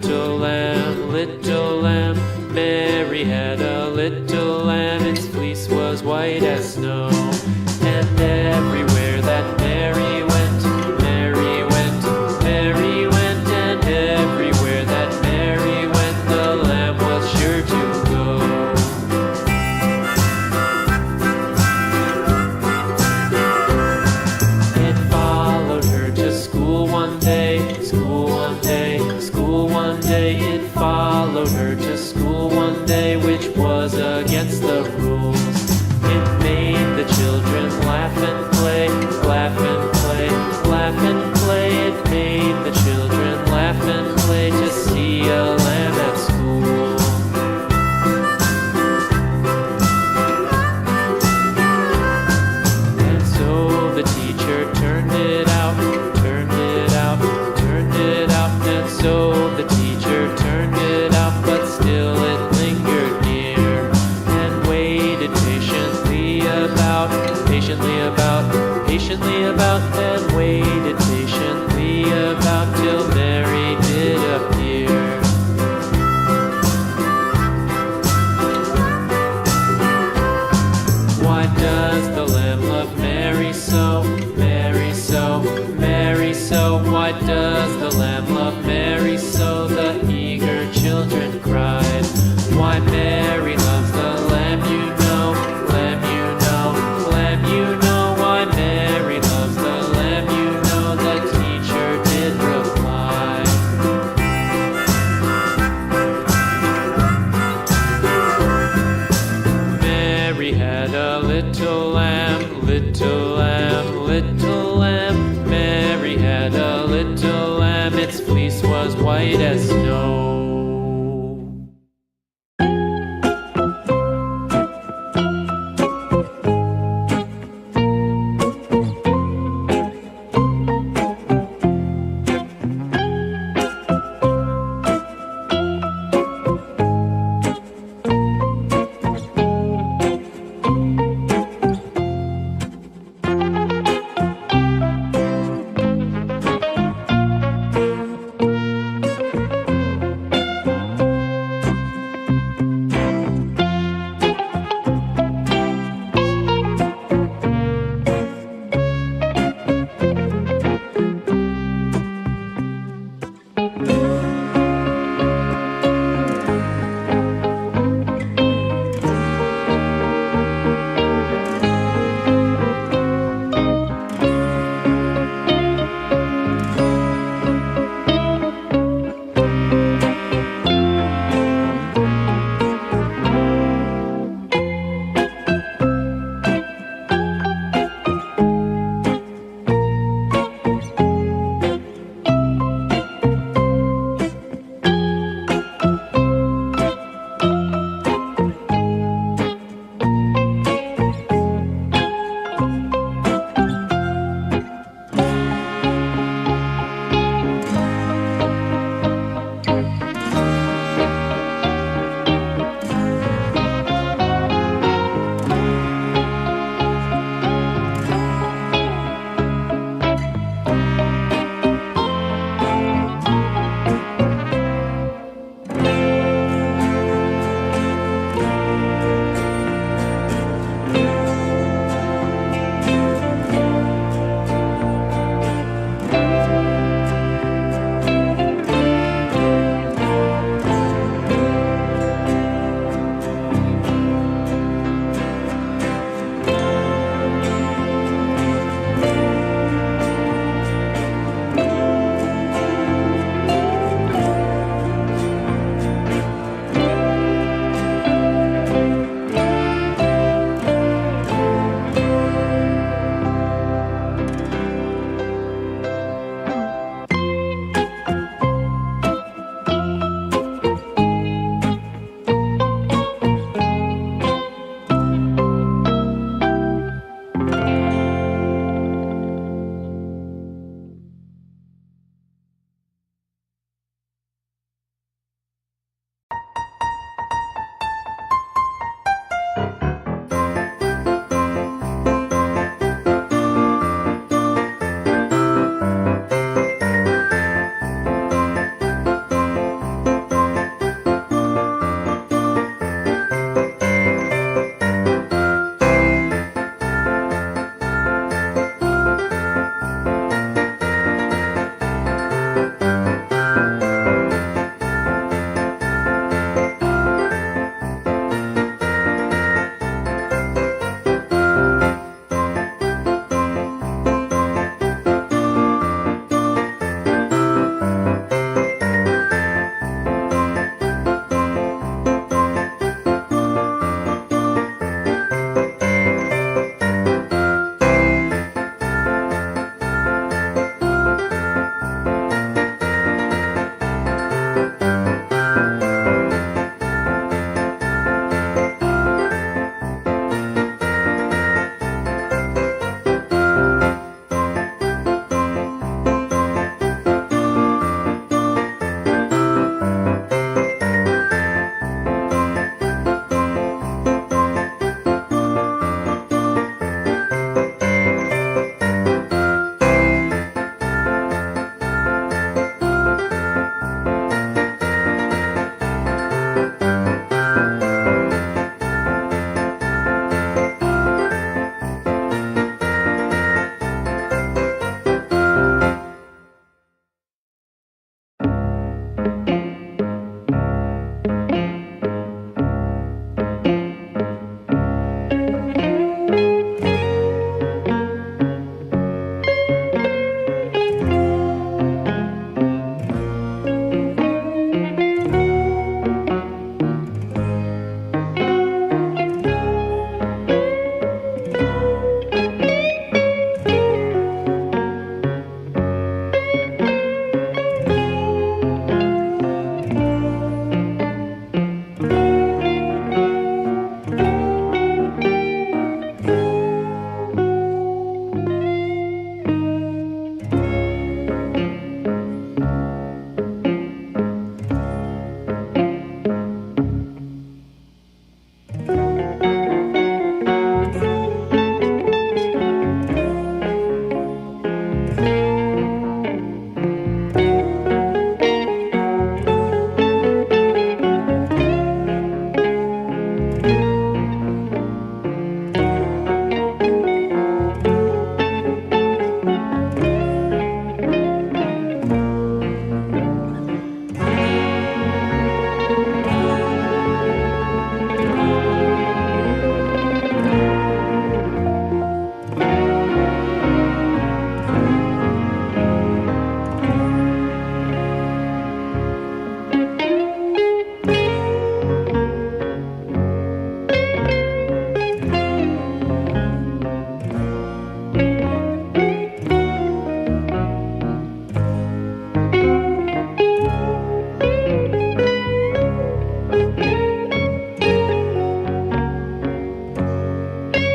little lamb, little lamb. Mary had a little lamb, its fleece was white as snow. And everywhere that Mary went, Mary went, Mary went. And everywhere that Mary went, the lamb was sure to go. It followed her to school one day, school one day, school one day. It followed her to school one day, which was against the rules. It made the children laugh and play, laugh and play, laugh and play. It made the children laugh and play to see a lamb at school. And so the teacher turned it out, turned it out, turned it out. And so the teacher turned it out, but still it lingered near and waited patiently about, patiently about, and waited patiently about till Mary did appear. Why does the lamb love Mary so, Mary so, Mary so? Why does the lamb love Mary so? The eager children cried. Why Mary loves the lamb, you know, lamb, you know, lamb, you know. Why Mary loves the lamb, you know, the teacher did reply. Mary had a little lamb, little lamb, little lamb. Mary had a little lamb, its fleece was white as snow.